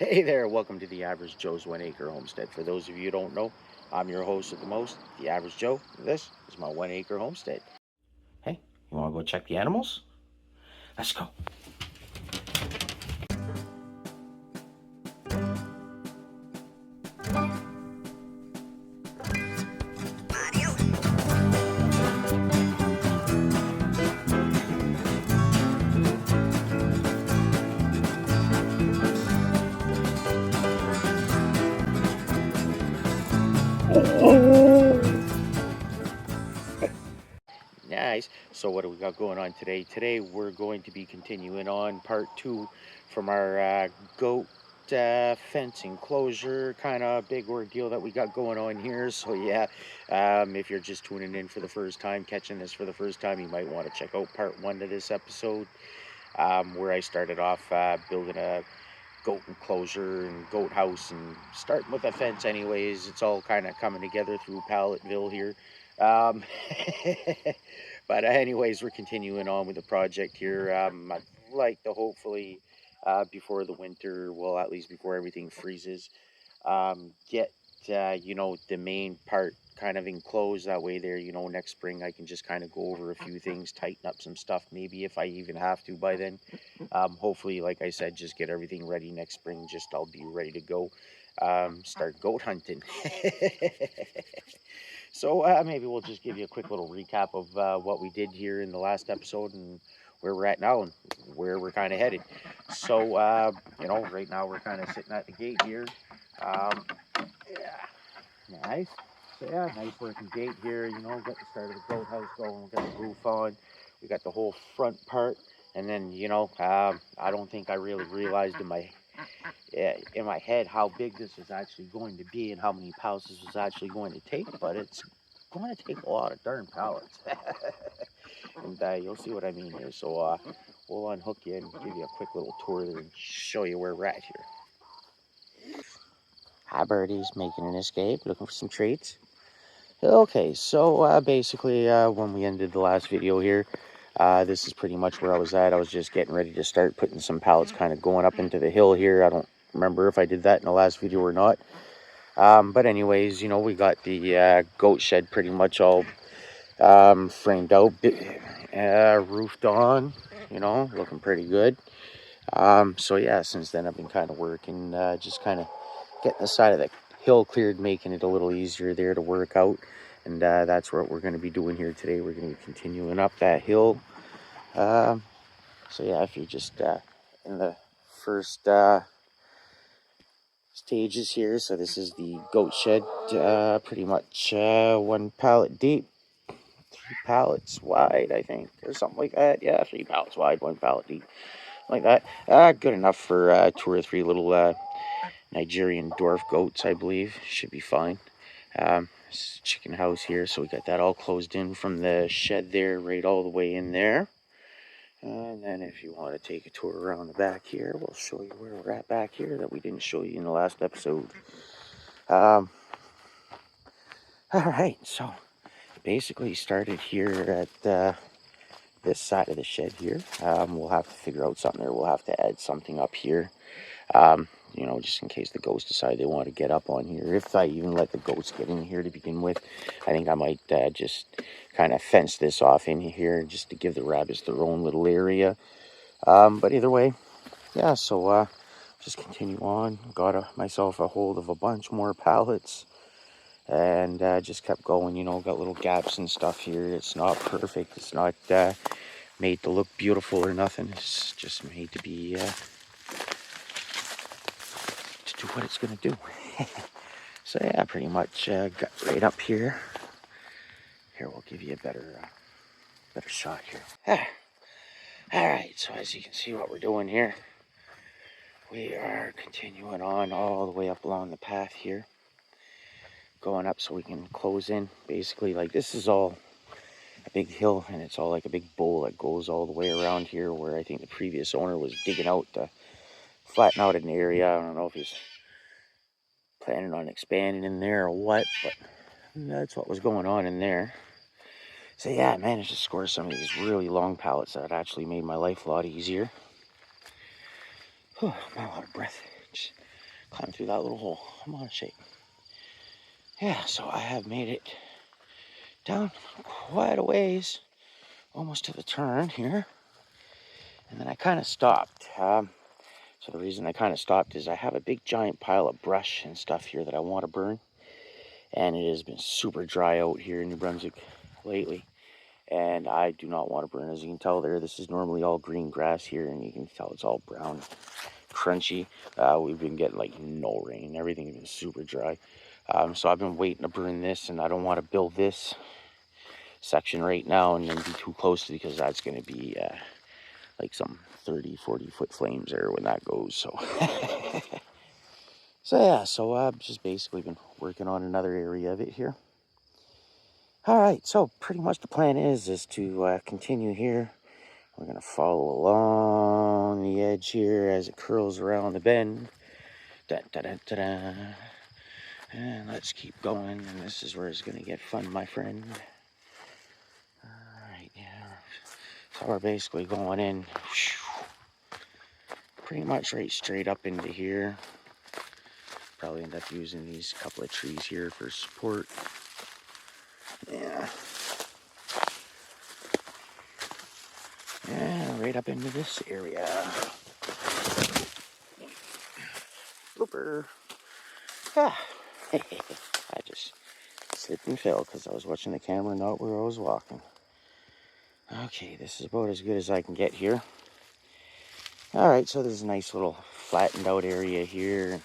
Hey there, welcome to the Average Joe's 1 Acre Homestead. For those of you who don't know, I'm your host at the most, the Average Joe. This is my 1 acre homestead. Hey, you want to go check the animals? Let's go. Nice. So what do we got going on today? Today we're going to be continuing on part 2 from our goat fence enclosure kind of big ordeal that we got going on here. So yeah, if you're just tuning in for the first time, catching this for the first time, you might want to check out part 1 of this episode, where I started off building a goat enclosure and goat house and starting with a fence. Anyways, it's all kind of coming together through Palletville here. um, but anyways, we're continuing on with the project here. I'd like to hopefully, before the winter, well, at least before everything freezes, get the main part kind of enclosed. That way there, next spring I can just kind of go over a few things, tighten up some stuff, maybe if I even have to by then. Hopefully, like I said, just get everything ready next spring. Just I'll be ready to go, start goat hunting. So maybe we'll just give you a quick little recap of what we did here in the last episode and where we're at now and where we're kind of headed. So right now we're kind of sitting at the gate here. um, yeah, nice. So yeah, nice working gate here. Got the start of the goat house going. We got the roof on. We got the whole front part, and then I don't think I really realized in my head how big this is actually going to be and how many pallets this was actually going to take. But it's going to take a lot of darn pallets, and you'll see what I mean here. So we'll unhook you and give you a quick little tour there and show you where we're at here. Hi, birdies, making an escape, looking for some treats. Okay, so basically, when we ended the last video here, this is pretty much where I was at. I was just getting ready to start putting some pallets kind of going up into the hill here. I don't remember if I did that in the last video or not. But anyways, we got the goat shed pretty much all framed out, roofed on, looking pretty good. So yeah, since then I've been kind of working, just kind of getting the side of the hill cleared, making it a little easier there to work out. And that's what we're going to be doing here today. We're going to be continuing up that hill. So yeah, if you're just in the first stages here, so this is the goat shed, pretty much 1 pallet deep, 3 pallets wide, I think, or something like that. Yeah, 3 pallets wide, 1 pallet deep, like that. Good enough for 2 or 3 little Nigerian dwarf goats, I believe. Should be fine. Chicken house here, so we got that all closed in from the shed there right all the way in there. And then if you want to take a tour around the back here, we'll show you where we're at back here that we didn't show you in the last episode. All right, so basically started here at this side of the shed here. We'll have to figure out something there. We'll have to add something up here. Just in case the goats decide they want to get up on here. If I even let the goats get in here to begin with, I think I might just kind of fence this off in here just to give the rabbits their own little area. But either way, yeah, so just continue on. Got myself a hold of a bunch more pallets and just kept going. Got little gaps and stuff here. It's not perfect. It's not made to look beautiful or nothing. It's just made to be... do what it's gonna do. So yeah, pretty much got right up here. Here, we'll give you a better shot here. All right, so as you can see what we're doing here, we are continuing on all the way up along the path here, going up so we can close in. Basically, like, this is all a big hill, and it's all like a big bowl that goes all the way around here, where I think the previous owner was digging out to flatten out an area. I don't know if he's planning on expanding in there or what, but that's what was going on in there. So yeah, I managed to score some of these really long pallets that actually made my life a lot easier. Whew, I'm out of breath. Just climb through that little hole. I'm on a shake. Yeah, so I have made it down quite a ways, almost to the turn here. And then I kind of stopped. So the reason I kind of stopped is I have a big giant pile of brush and stuff here that I want to burn. And it has been super dry out here in New Brunswick lately. And I do not want to burn. As you can tell there, this is normally all green grass here, and you can tell it's all brown, crunchy. We've been getting like no rain. Everything's been super dry. So I've been waiting to burn this, and I don't want to build this section right now and then be too close to it, because that's going to be like some 30-40 foot flames there when that goes. So so yeah, so I've just basically been working on another area of it here. All right, so pretty much the plan is to continue here. We're gonna follow along the edge here as it curls around the bend. Da, da, da, da, da. And let's keep going, and this is where it's gonna get fun, my friend. All right, yeah. So we're basically going in pretty much right straight up into here. Probably end up using these couple of trees here for support. Yeah. Yeah, right up into this area. Blooper. Ah. I just slipped and fell because I was watching the camera, not where I was walking. Okay, this is about as good as I can get here. Alright, so there's a nice little flattened out area here.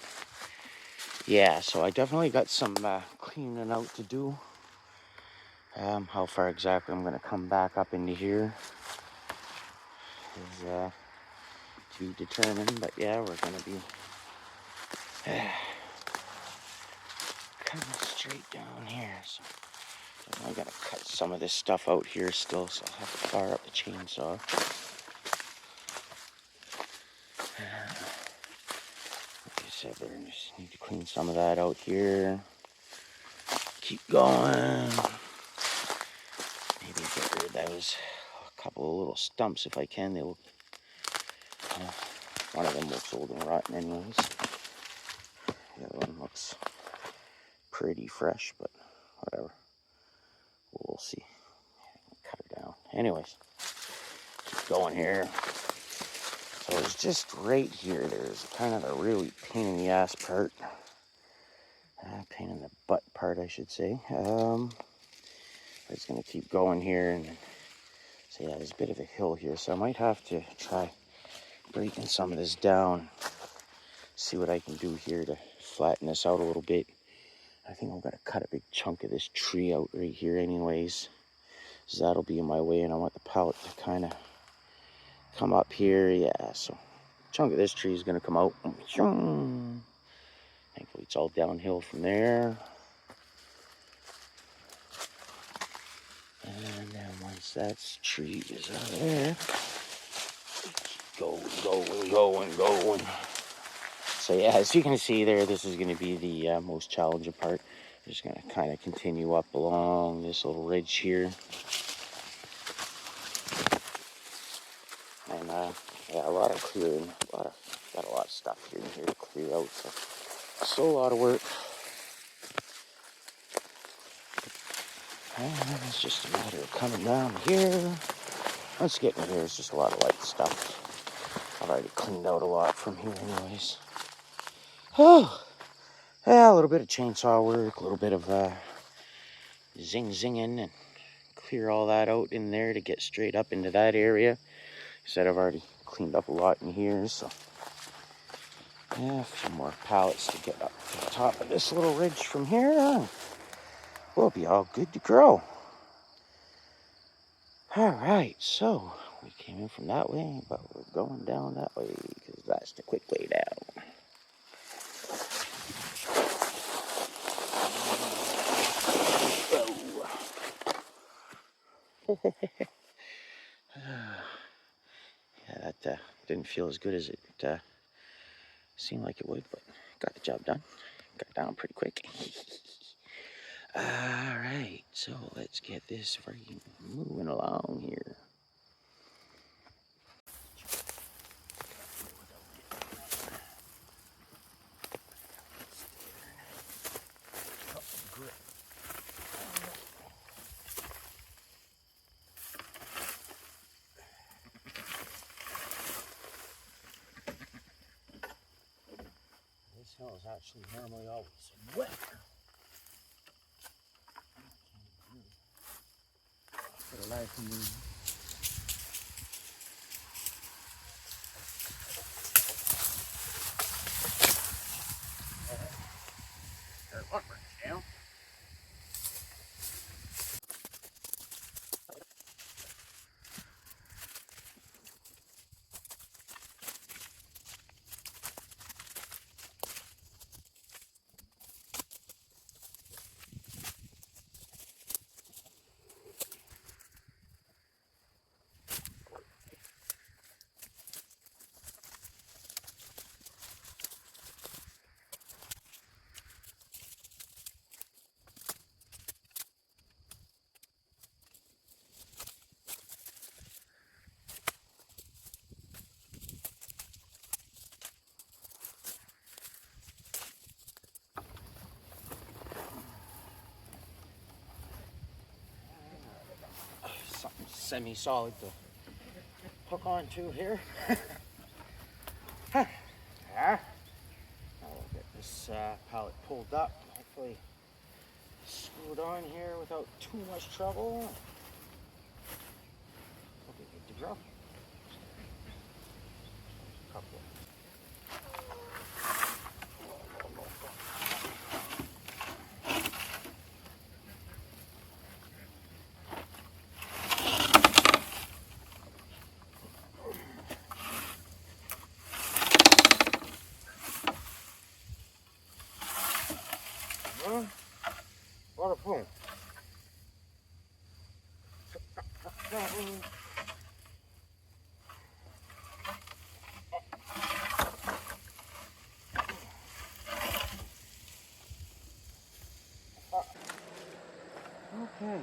Yeah, so I definitely got some cleaning out to do. How far exactly I'm going to come back up into here is to be determined. But yeah, we're going to be coming straight down here. So I got to cut some of this stuff out here still, so I'll have to fire up the chainsaw. Like I said, we just need to clean some of that out here. Keep going. Maybe get rid of those couple of little stumps if I can. They look, one of them looks old and rotten anyways. The other one looks pretty fresh, but whatever. We'll see. Cut it down. Anyways, keep going here. So it's just right here. There's kind of a really pain in the ass part. Pain in the butt part, I should say. It's going to keep going here. And so yeah, there's a bit of a hill here. So I might have to try breaking some of this down. See what I can do here to flatten this out a little bit. I think I'm going to cut a big chunk of this tree out right here anyways. So that'll be in my way, and I want the pallet to kind of come up here. Yeah, so a chunk of this tree is going to come out. Thankfully, it's all downhill from there. And then once that tree is out of there, going. So yeah, as you can see there, this is going to be the most challenging part. I'm just going to kind of continue up along this little ridge here. And yeah, a lot of clearing, got a lot of stuff here to clear out. So still a lot of work. And it's just a matter of coming down here. Once getting here, it's just a lot of light stuff. I've already cleaned out a lot from here anyways. Oh, yeah, a little bit of chainsaw work, a little bit of zinging, and clear all that out in there to get straight up into that area. Like I said, I've already cleaned up a lot in here, so yeah, a few more pallets to get up to the top of this little ridge from here. We'll be all good to grow. All right, so we came in from that way, but we're going down that way because that's the quick way down. Yeah, that didn't feel as good as it seemed like it would, but got the job done. Got down pretty quick. All right, so let's get this freaking moving along here. This hill is actually normally always wet. For the life of me. There's one branch down. Something semi-solid to hook onto here. There. Now we'll get this pallet pulled up, hopefully screwed on here without too much trouble. We'll be good to go. Couple. What a boom. Okay,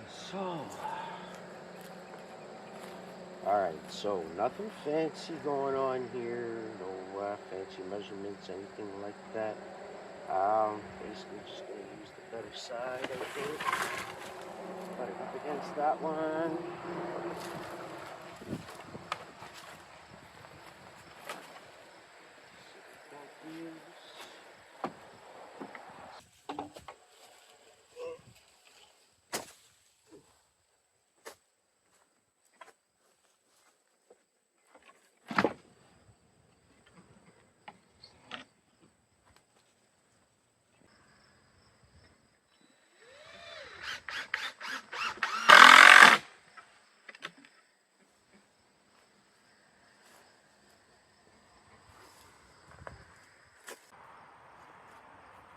so nothing fancy going on here, no fancy measurements, anything like that. Basically just going to use the better side, I think. Put it up against that one.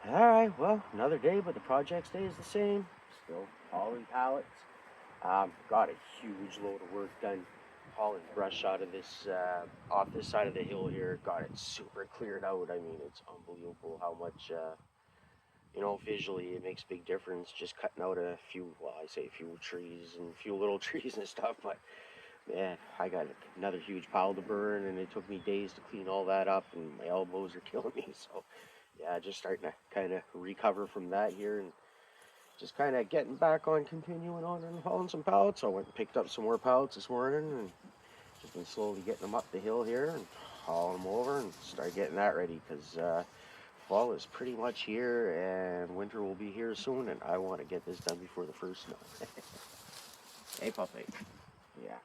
Alright, well, another day, but the project stays the same. Still hauling pallets. Got a huge load of work done hauling brush out of this, off this side of the hill here. Got it super cleared out. I mean, it's unbelievable how much, you know, visually it makes a big difference just cutting out a few, well, I say a few trees and a few little trees and stuff, but man, I got another huge pile to burn, and it took me days to clean all that up, and my elbows are killing me, so yeah, just starting to kind of recover from that here, and just kind of getting back on continuing on and hauling some pallets. So I went and picked up some more pallets this morning, and just been slowly getting them up the hill here and hauling them over and start getting that ready, because fall is pretty much here and winter will be here soon, and I want to get this done before the first snow. Hey puppy. Yeah.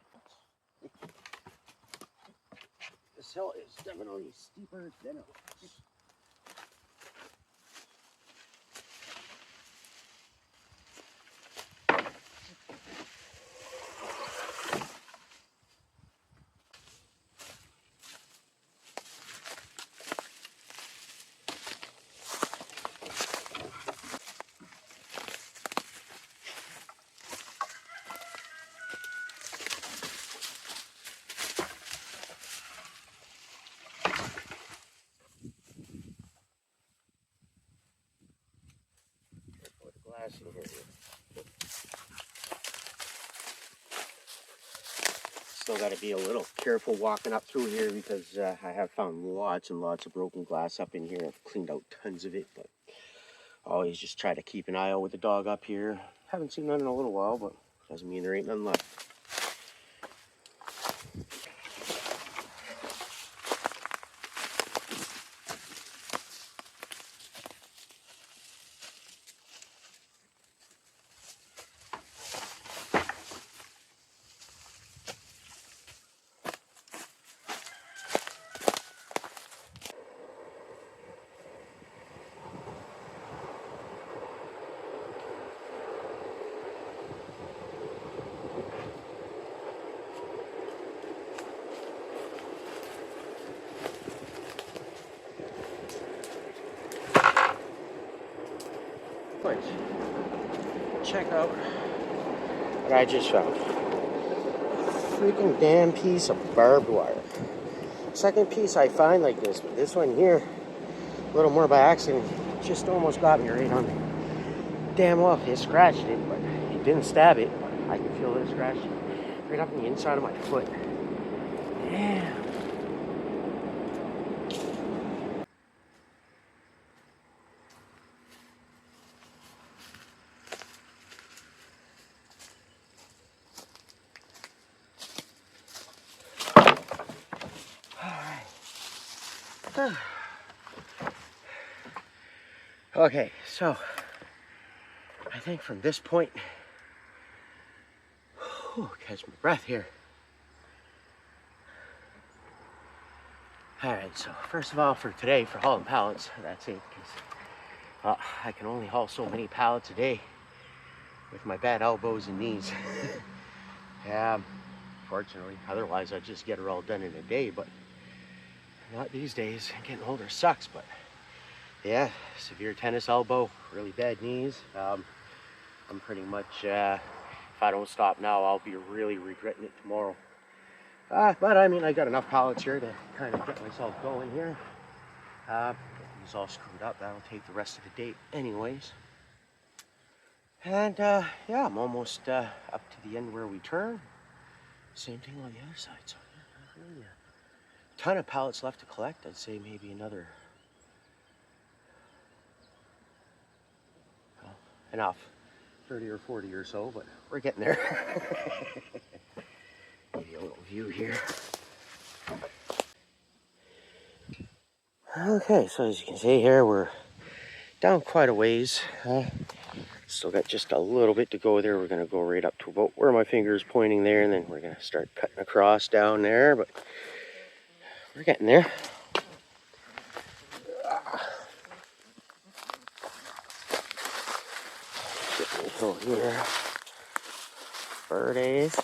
This hill is definitely steeper than it looks. Glass in here. Still got to be a little careful walking up through here, because I have found lots and lots of broken glass up in here. I've cleaned out tons of it, but always just try to keep an eye out with the dog up here. Haven't seen none in a little while, but doesn't mean there ain't none left. But check out what I just found. Freaking damn piece of barbed wire. Second piece I find like this, but this one here, a little more by accident, just almost got me right on the damn well. It scratched it, but it didn't stab it. I can feel it scratch right up on the inside of my foot. Damn. Okay, so I think from this point, catch my breath here. All right, so first of all, for today, for hauling pallets, that's it, because I can only haul so many pallets a day with my bad elbows and knees. Yeah, fortunately, otherwise I'd just get her all done in a day, but not these days. Getting older sucks, but yeah, severe tennis elbow, really bad knees. I'm pretty much, if I don't stop now, I'll be really regretting it tomorrow. But I mean, I got enough pallets here to kind of get myself going here. These all screwed up. That'll take the rest of the day anyways. And yeah, I'm almost up to the end where we turn. Same thing on the other side. So yeah, really a ton of pallets left to collect. I'd say maybe another, well, enough, 30 or 40 or so, but we're getting there. Give you a little view here. Okay, so as you can see here, we're down quite a ways. Still got just a little bit to go there. We're going to go right up to about where my finger is pointing there, and then we're going to start cutting across down there, but we're getting there. Get me over here. Birdies.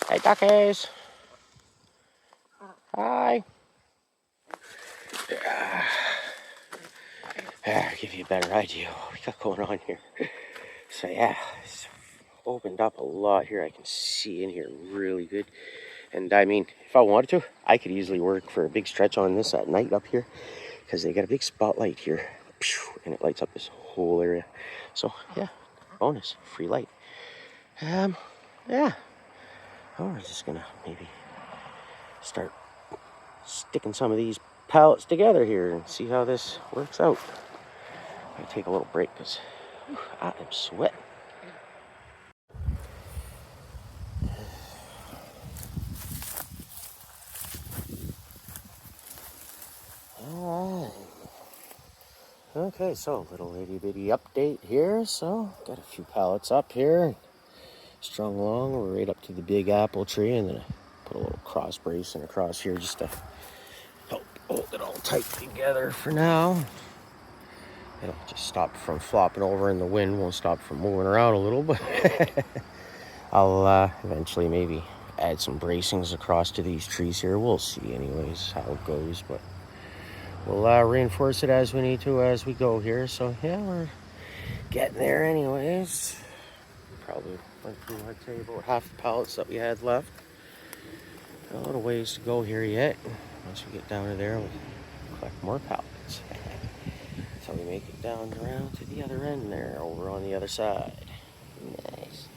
Hey, duckies. Hi. Give you a better idea of what we got going on here. So yeah, it's opened up a lot here. I can see in here really good. And I mean, if I wanted to, I could easily work for a big stretch on this at night up here, because they got a big spotlight here, and it lights up this whole area. So yeah, bonus, free light. Yeah. Oh, we're just gonna maybe start sticking some of these pallets together here and see how this works out. I take a little break because I am sweating. All right. Okay, so a little itty bitty update here. So got a few pallets up here, strung along. We're right up to the big apple tree, and then I put a little cross bracing across here just to help hold it all tight together for now. It'll just stop from flopping over, and the wind won't stop from moving around a little, but I'll eventually maybe add some bracings across to these trees here. We'll see anyways how it goes, but we'll reinforce it as we need to as we go here. So yeah, we're getting there anyways. Probably went through, I'd say, about half the pallets that we had left. A little ways to go here yet. Once we get down to there, we'll collect more pallets. So we make it down around to the other end there, over on the other side. Nice.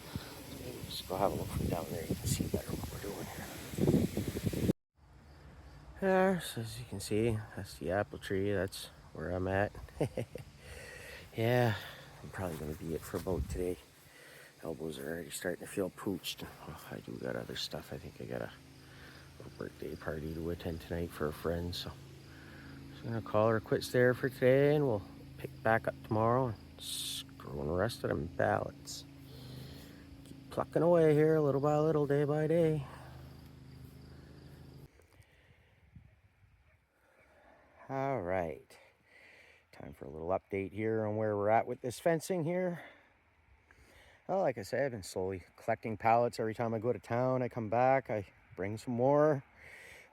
So maybe just go have a look from down there. You can see better what we're doing here. There, so as you can see, that's the apple tree. That's where I'm at. Yeah, I'm probably going to be it for about today. Elbows are already starting to feel pooched. Oh, I do got other stuff. I think I got a little birthday party to attend tonight for a friend. So I'm just going to call her quits there for today, and we'll pick back up tomorrow and screw the rest of them pallets. Keep plucking away here little by little, day by day. All right. Time for a little update here on where we're at with this fencing here. Well, like I said, I've been slowly collecting pallets. Every time I go to town, I come back, I bring some more.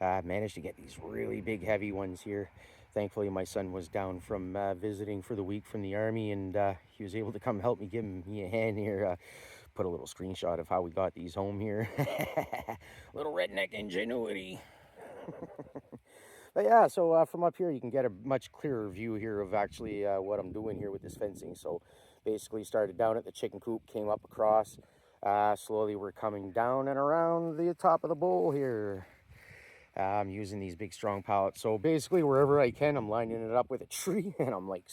I've managed to get these really big, heavy ones here. Thankfully, my son was down from visiting for the week from the army, and he was able to come help me, give me a hand here. Put a little screenshot of how we got these home here. Little redneck ingenuity. But yeah, so from up here you can get a much clearer view here of actually what I'm doing here with this fencing. So basically started down at the chicken coop, came up across. Slowly we're coming down and around the top of the bowl here. I'm using these big strong pallets. So basically wherever I can, I'm lining it up with a tree, and I'm like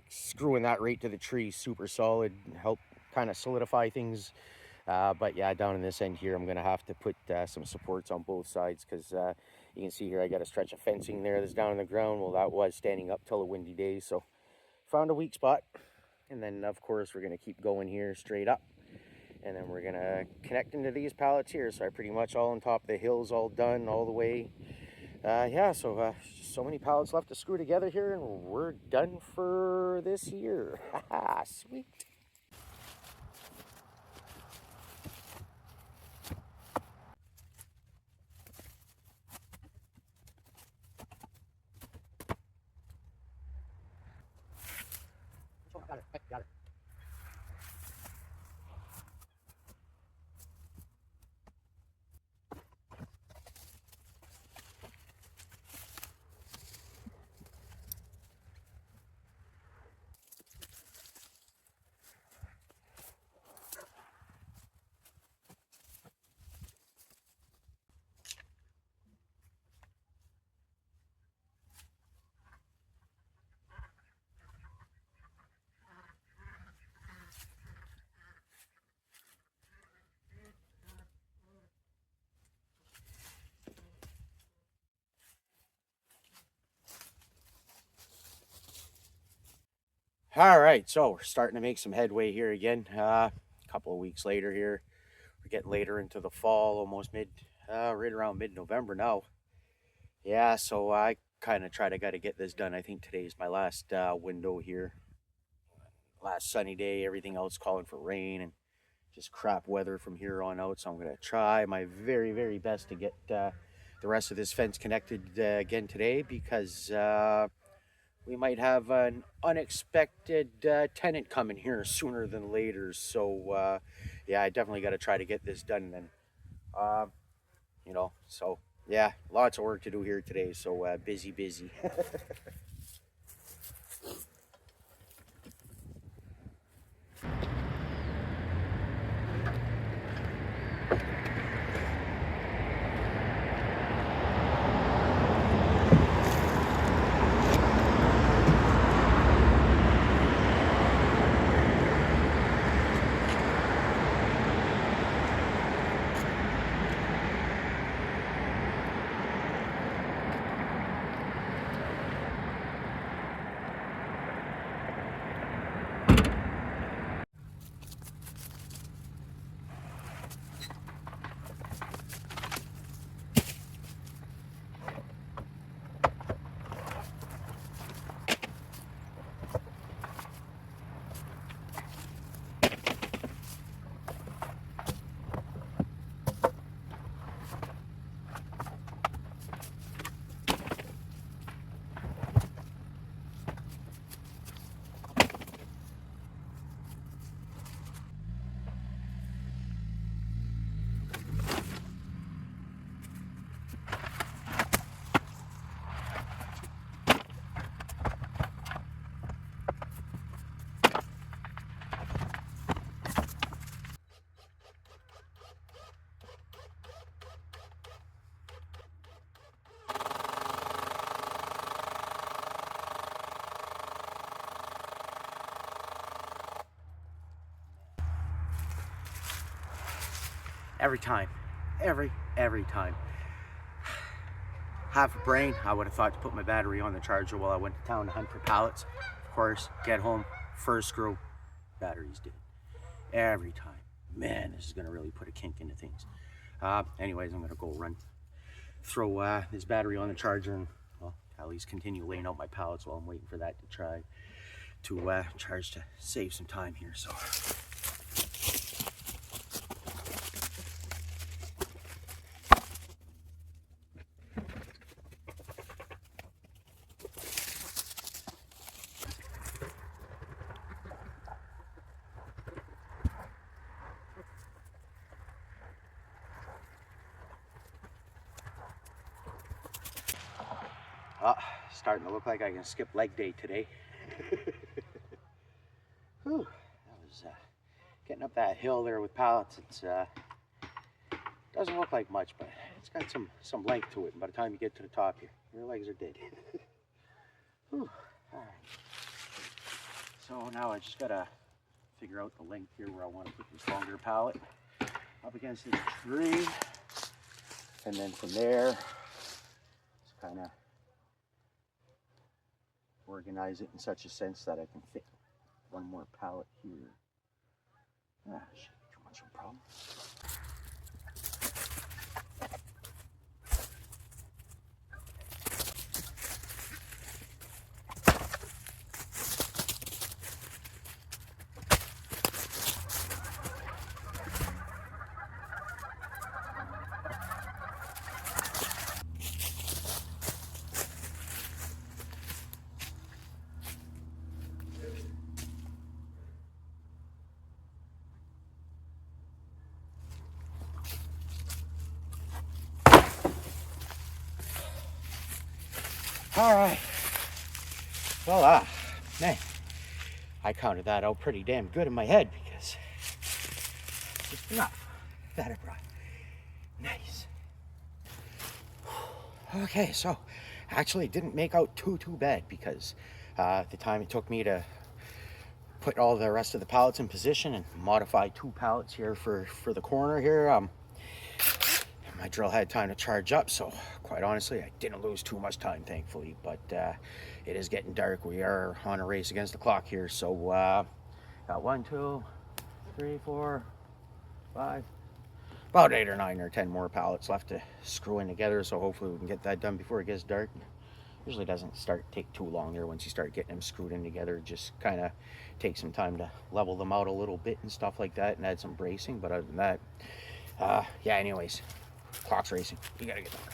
screwing that right to the tree, super solid, help kind of solidify things. But yeah, down in this end here, I'm gonna have to put some supports on both sides, because you can see here I got a stretch of fencing there that's down on the ground. Well, that was standing up till a windy day, so found a weak spot. And then of course we're gonna keep going here straight up, and then we're gonna connect into these pallets here. So I pretty much all on top of the hills, all done all the way. Yeah, so so many pallets left to screw together here, and we're done for this year. Sweet. Got it. All right, so we're starting to make some headway here again. A couple of weeks later here, we're getting later into the fall, almost right around mid-November now. Yeah, so I kind of got to get this done. I think today's my last window here. Last sunny day, everything else calling for rain and just crap weather from here on out. So I'm going to try my very, very best to get the rest of this fence connected again today, because we might have an unexpected tenant coming here sooner than later. So yeah, I definitely got to try to get this done. And so yeah, lots of work to do here today. So busy. Every time, every time. Half a brain, I would have thought to put my battery on the charger while I went to town to hunt for pallets. Of course, get home, first screw, battery's dead. Every time. Man, this is gonna really put a kink into things. Anyways, I'm gonna go throw this battery on the charger, and well, at least continue laying out my pallets while I'm waiting for that to charge to save some time here. So starting to look like I can skip leg day today. Whew, that was getting up that hill there with pallets. It's doesn't look like much, but it's got some length to it. And by the time you get to the top, your legs are dead. Whew, all right. So now I just gotta figure out the length here where I want to put this longer pallet up against this tree, and then from there, just kind of organize it in such a sense that I can fit one more pallet here. Ah, shouldn't be too much of a problem. All right. Well, man, I counted that out pretty damn good in my head because just enough that I brought. Nice. Okay, so actually it didn't make out too bad because the time it took me to put all the rest of the pallets in position and modify 2 pallets here for the corner here, my drill had time to charge up, so quite honestly I didn't lose too much time, thankfully. But it is getting dark. We are on a race against the clock here, so got 1, 2, 3, 4, 5, about 8 or 9 or 10 more pallets left to screw in together, so hopefully we can get that done before it gets dark. Usually doesn't take too long there once you start getting them screwed in together. Just kind of take some time to level them out a little bit and stuff like that, and add some bracing. But other than that, yeah, anyways, clock's racing. You gotta get dark.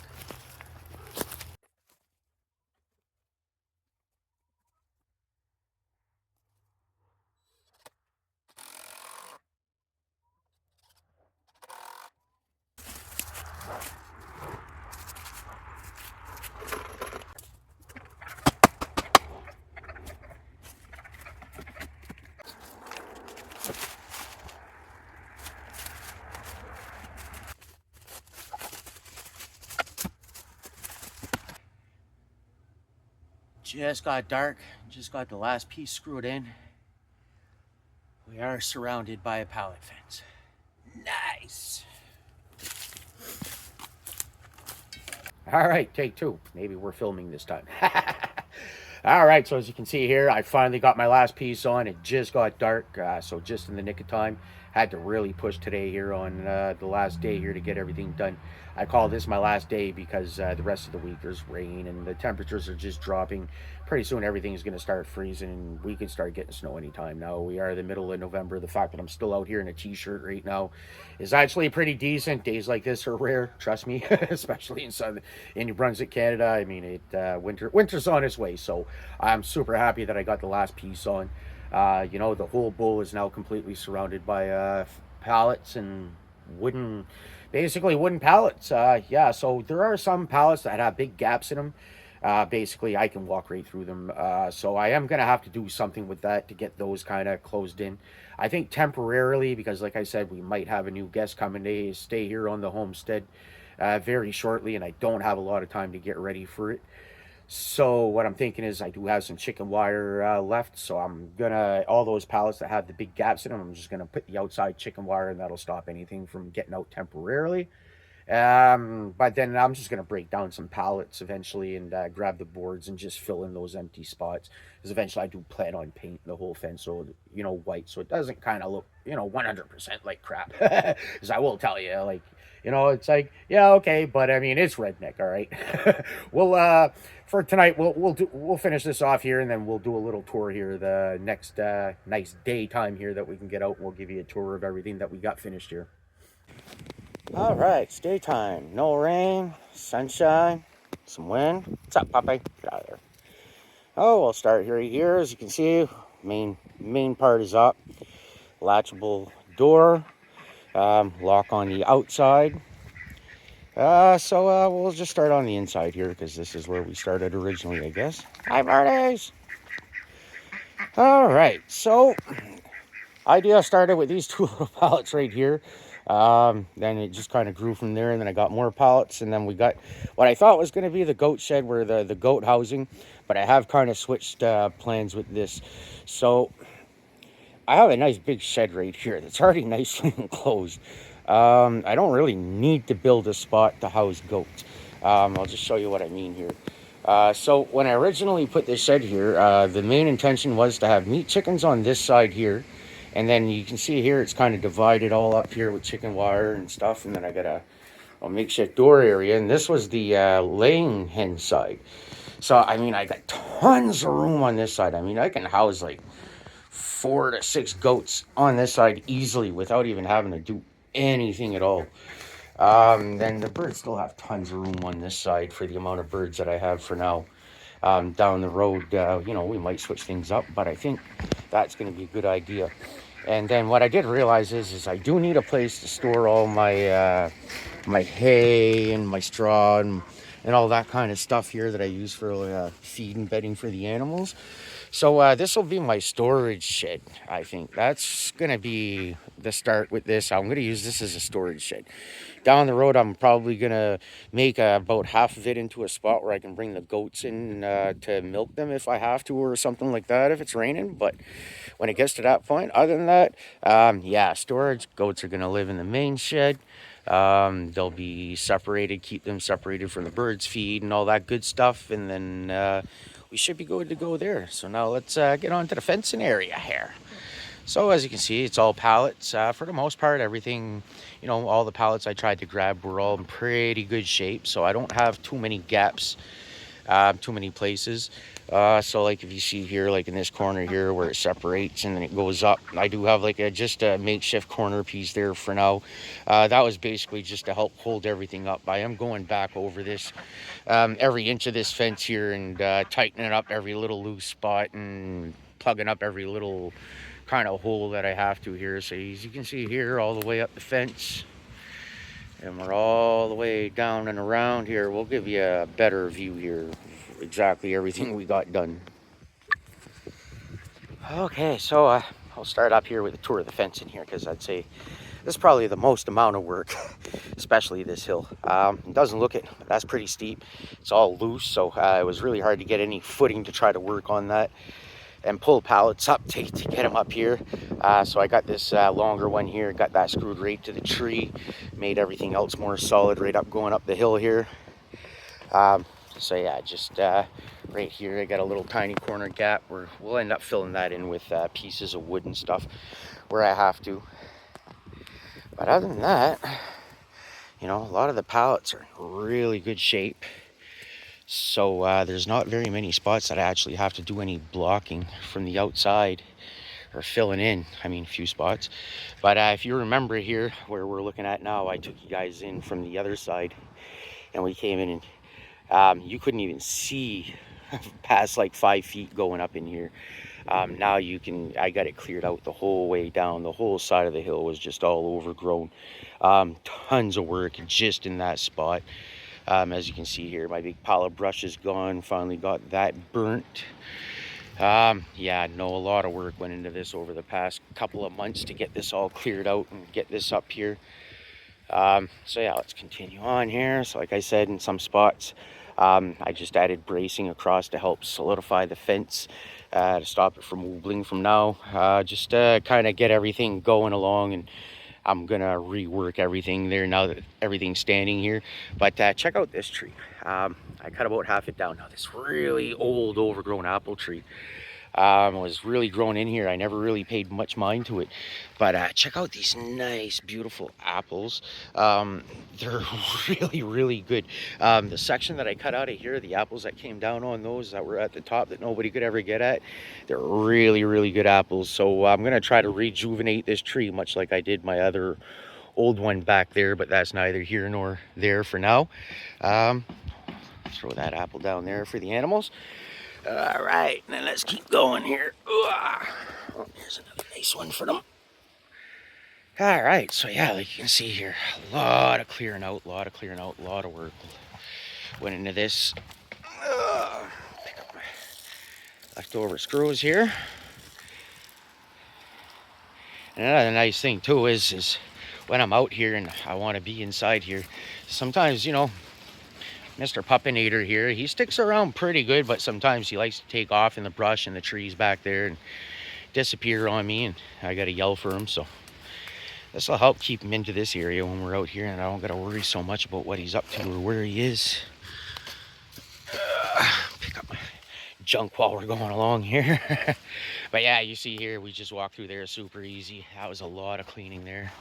Just got dark, just got the last piece screwed in. We are surrounded by a pallet fence. Nice. All right, take 2. Maybe we're filming this time. All right, so as you can see here, I finally got my last piece on. It just got dark, so just in the nick of time. Had to really push today here on the last day here to get everything done. I call this my last day because the rest of the week there's rain and the temperatures are just dropping. Pretty soon everything's going to start freezing and we can start getting snow anytime now. We are in the middle of November. The fact that I'm still out here in a t-shirt right now is actually pretty decent. Days like this are rare, trust me, especially in New Brunswick, Canada. I mean, winter's on its way, so I'm super happy that I got the last piece on. You know, the whole bowl is now completely surrounded by pallets and basically wooden pallets. Yeah, so there are some pallets that have big gaps in them. Basically, I can walk right through them. So I am going to have to do something with that to get those kind of closed in. I think temporarily, because like I said, we might have a new guest coming to stay here on the homestead very shortly, and I don't have a lot of time to get ready for it. So what I'm thinking is I do have some chicken wire left, so I'm gonna, all those pallets that have the big gaps in them, I'm just gonna put the outside chicken wire, and that'll stop anything from getting out temporarily. But then I'm just gonna break down some pallets eventually and grab the boards and just fill in those empty spots, because eventually I do plan on painting the whole fence, so you know, white, so it doesn't kind of look, you know, 100% like crap. Because I will tell you, like, you know, it's like, yeah, okay, but I mean, it's redneck, all right. We'll for tonight, we'll finish this off here, and then we'll do a little tour here the next nice daytime here that we can get out, and we'll give you a tour of everything that we got finished here. All right, it's daytime. No rain, sunshine, some wind. What's up, Popeye? Get out of there. Oh, we'll start here. Here, as you can see, main part is up. Latchable door. Lock on the outside. We'll just start on the inside here because this is where we started originally, I guess. Hi, Marties. All right, so idea started with these two little pallets right here. Then it just kind of grew from there, and then I got more pallets, and then we got what I thought was going to be the goat shed, where the goat housing, but I have kind of switched plans with this. So I have a nice big shed right here that's already nicely enclosed. I don't really need to build a spot to house goats. I'll just show you what I mean here. So when I originally put this shed here, the main intention was to have meat chickens on this side here. And then you can see here it's kind of divided all up here with chicken wire and stuff. And then I got a makeshift door area. And this was the laying hen side. So, I mean, I got tons of room on this side. I mean, I can house like 4 to 6 goats on this side easily without even having to do anything at all. Then the birds still have tons of room on this side for the amount of birds that I have for now. Down the road, we might switch things up, but I think that's going to be a good idea. And then what I did realize is I do need a place to store all my hay and my straw and all that kind of stuff here that I use for feed and bedding for the animals. So this will be my storage shed, I think. That's going to be the start with this. I'm going to use this as a storage shed. Down the road, I'm probably going to make about half of it into a spot where I can bring the goats in to milk them if I have to or something like that if it's raining. But when it gets to that point, other than that, yeah, storage. Goats are going to live in the main shed. They'll be separated, keep them separated from the birds' feed and all that good stuff. And then we should be good to go there. So now let's get on to the fencing area here. So as you can see, it's all pallets. For the most part, everything, all the pallets I tried to grab were all in pretty good shape. So I don't have too many gaps, too many places. So like if you see here, like in this corner here where it separates and then it goes up, I do have like just a makeshift corner piece there for now. That was basically just to help hold everything up. I am going back over this, every inch of this fence here and tightening up every little loose spot and plugging up every little kind of hole that I have to here. So as you can see here, all the way up the fence, and we're all the way down and around here. We'll give you a better view here of exactly everything we got done. Okay, so I'll start up here with a tour of the fence in here because I'd say this is probably the most amount of work, especially this hill. It doesn't look it, that's pretty steep. It's all loose, so it was really hard to get any footing to try to work on that and pull pallets up to get them up here. So I got this longer one here, got that screwed right to the tree, made everything else more solid right up going up the hill here. So yeah, just right here I got a little tiny corner gap where we'll end up filling that in with pieces of wood and stuff where I have to. But other than that, a lot of the pallets are in really good shape. So there's not very many spots that I actually have to do any blocking from the outside or filling in. I mean, a few spots. But if you remember here where we're looking at now, I took you guys in from the other side and we came in and you couldn't even see past like 5 feet going up in here. Now I got it cleared out the whole way down. The whole side of the hill was just all overgrown. Tons of work just in that spot. As you can see here, my big pile of brush is gone. Finally got that burnt. Yeah, a lot of work went into this over the past couple of months to get this all cleared out and get this up here. So yeah, let's continue on here. So like I said, in some spots, I just added bracing across to help solidify the fence, to stop it from wobbling from now. Just to kind of get everything going along, and I'm gonna rework everything there now that everything's standing here. But check out this tree. I cut about half it down. Now this really old overgrown apple tree was really grown in here. I never really paid much mind to it, but check out these nice beautiful apples. They're really good. The section that I cut out of here, the apples that came down on those that were at the top that nobody could ever get at, they're really good apples. So I'm gonna try to rejuvenate this tree much like I did my other old one back there, but that's neither here nor there for now. Throw that apple down there for the animals. All right, then let's keep going here. Oh, here's another nice one for them. All right, so yeah, like you can see here, a lot of clearing out, a lot of work went into this. Pick up my leftover screws here. And another nice thing too is when I'm out here and I want to be inside here, sometimes, Mr. Puppinator here, he sticks around pretty good, but sometimes he likes to take off in the brush and the trees back there and disappear on me, and I gotta yell for him. So this will help keep him into this area when we're out here, and I don't gotta worry so much about what he's up to or where he is. Pick up my junk while we're going along here. But yeah, you see here, we just walked through there super easy. That was a lot of cleaning there.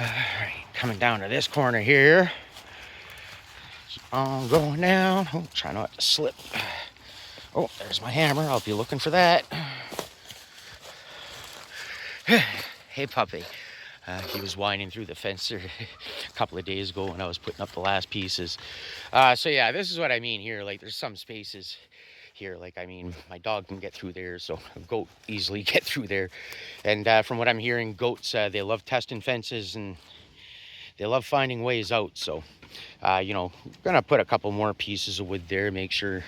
All right, coming down to this corner here. Keep on going down. Oh, try not to slip. Oh, there's my hammer. I'll be looking for that. Hey, puppy. He was whining through the fence there a couple of days ago when I was putting up the last pieces. So yeah, this is what I mean here. Like, there's some spaces here. Like, I mean, my dog can get through there, so a goat easily get through there. And from what I'm hearing, goats, they love testing fences and they love finding ways out. So, gonna put a couple more pieces of wood there, make sure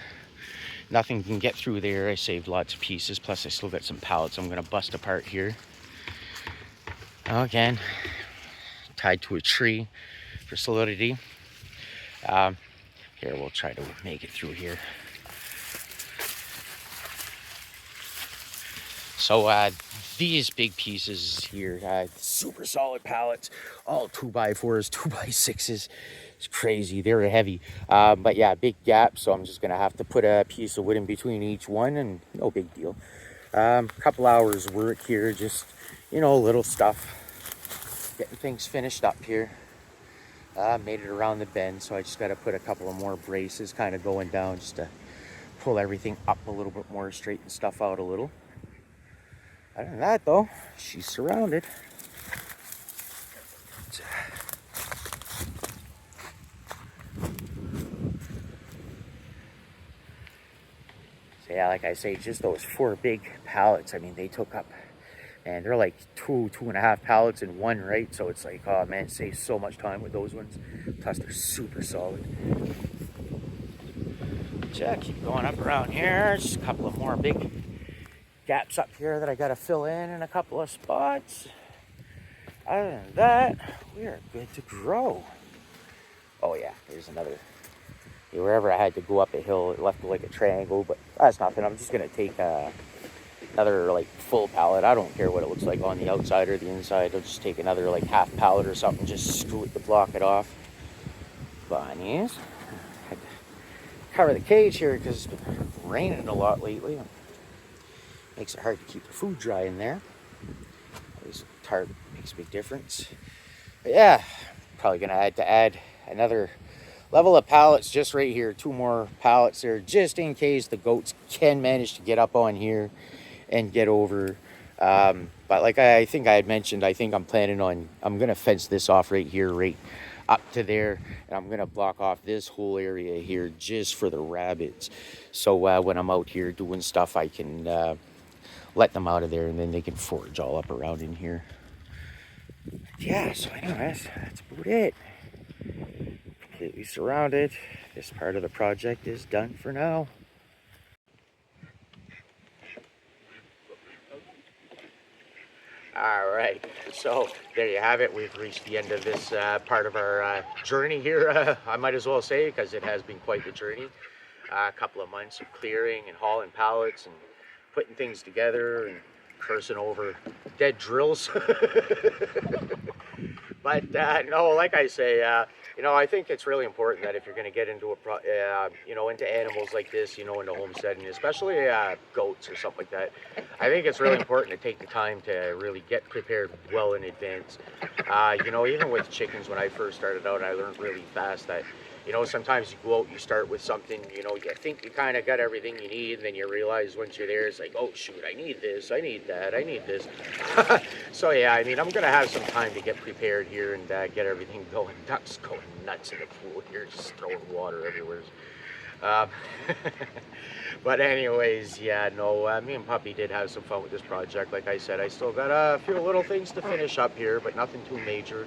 nothing can get through there. I saved lots of pieces, plus I still got some pallets I'm gonna bust apart here. Again, tied to a tree for solidity. Here, we'll try to make it through here. So these big pieces here, super solid pallets, all 2x4s, 2x6s. It's crazy, they're heavy. But yeah, big gap, so I'm just gonna have to put a piece of wood in between each one, and no big deal. Couple hours work here, just, little stuff. Getting things finished up here. Made it around the bend, so I just got to put a couple of more braces kind of going down just to pull everything up a little bit more, straighten stuff out a little. Other than that, though, she's surrounded. So yeah, like I say, just those 4 big pallets, I mean, they took up, and they're like 2.5 pallets in one, right? So it's like, oh man, it saves so much time with those ones. Plus, they're super solid. Yeah, keep going up around here. Just a couple of more big gaps up here that I got to fill in a couple of spots. Other than that, we are good to grow. Oh yeah, there's another. Wherever I had to go up a hill, it left like a triangle, but that's nothing. I'm just gonna take another like full pallet. I don't care what it looks like on the outside or the inside. I'll just take another like half pallet or something, just screw it to block it off. Bunnies. Cover the cage here because it's been raining a lot lately. Makes it hard to keep the food dry in there. This tarp makes a big difference. But yeah, probably gonna add another level of pallets just right here. 2 more pallets there just in case the goats can manage to get up on here and get over. But like I think I had mentioned, I think I'm gonna fence this off right here, right up to there, and I'm gonna block off this whole area here just for the rabbits. So when I'm out here doing stuff, I can let them out of there and then they can forage all up around in here. Yeah, so anyways, that's about it. Completely surrounded. This part of the project is done for now. All right, so there you have it. We've reached the end of this part of our journey here. I might as well say, because it has been quite the journey. A couple of months of clearing and hauling pallets and putting things together and cursing over dead drills. But no, like I say, I think it's really important that if you're going to get into into animals like this, into homesteading, especially goats or something like that, I think it's really important to take the time to really get prepared well in advance. Even with chickens, when I first started out, I learned really fast that, sometimes you go out, you start with something, you think you kind of got everything you need, and then you realize once you're there, it's like, oh shoot, I need this, I need that, I need this. So yeah, I mean, I'm gonna have some time to get prepared here and get everything going. Ducks going nuts in the pool here, just throwing water everywhere. Um, but anyways, yeah, no, me and Puppy did have some fun with this project. Like I said, I still got a few little things to finish up here, but nothing too major.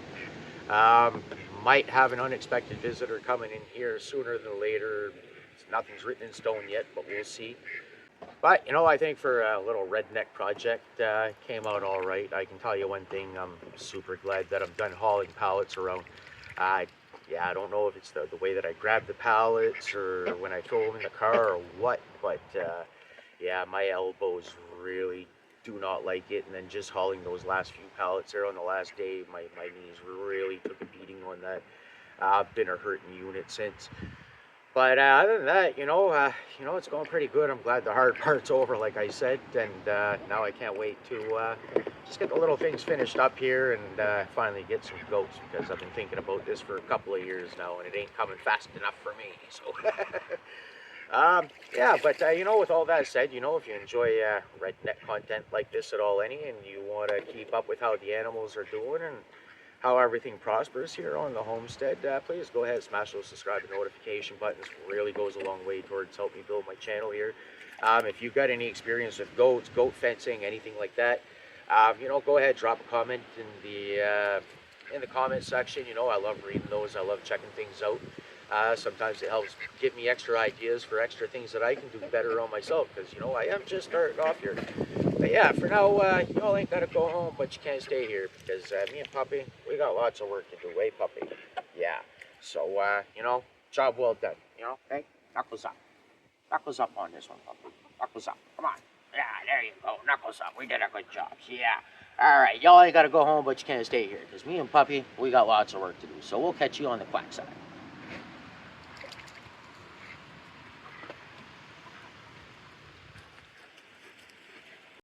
Um, might have an unexpected visitor coming in here sooner than later. Nothing's written in stone yet, but we'll see. But you know, I think for a little redneck project, came out all right. I can tell you one thing: I'm super glad that I'm done hauling pallets around. Uh, yeah, I don't know if it's the way that I grab the pallets or when I throw them in the car or what, but yeah, my elbows really do not like it. And then just hauling those last few pallets there on the last day, my knees really took a beating on that. I've been a hurting unit since. But other than that, it's going pretty good. I'm glad the hard part's over, like I said, and now I can't wait to just get the little things finished up here and finally get some goats because I've been thinking about this for a couple of years now, and it ain't coming fast enough for me. So, yeah, but with all that said, if you enjoy redneck content like this at all, and you want to keep up with how the animals are doing and how everything prospers here on the homestead, please go ahead and smash those subscribe and notification buttons. Really goes a long way towards helping me build my channel here. If you've got any experience with goats, goat fencing, anything like that, go ahead, drop a comment in the comment section. I love reading those. I love checking things out. Sometimes it helps give me extra ideas for extra things that I can do better on myself because, I am just starting off here. But yeah, for now, you all ain't got to go home, but you can't stay here because me and Puppy, we got lots of work to do, eh, Puppy? Yeah. So, job well done, okay? Knuckles up. Knuckles up on this one, Puppy. Knuckles up. Come on. Yeah, there you go. Knuckles up. We did a good job. Yeah. All right, y'all ain't got to go home, but you can't stay here because me and Puppy, we got lots of work to do. So we'll catch you on the quack side.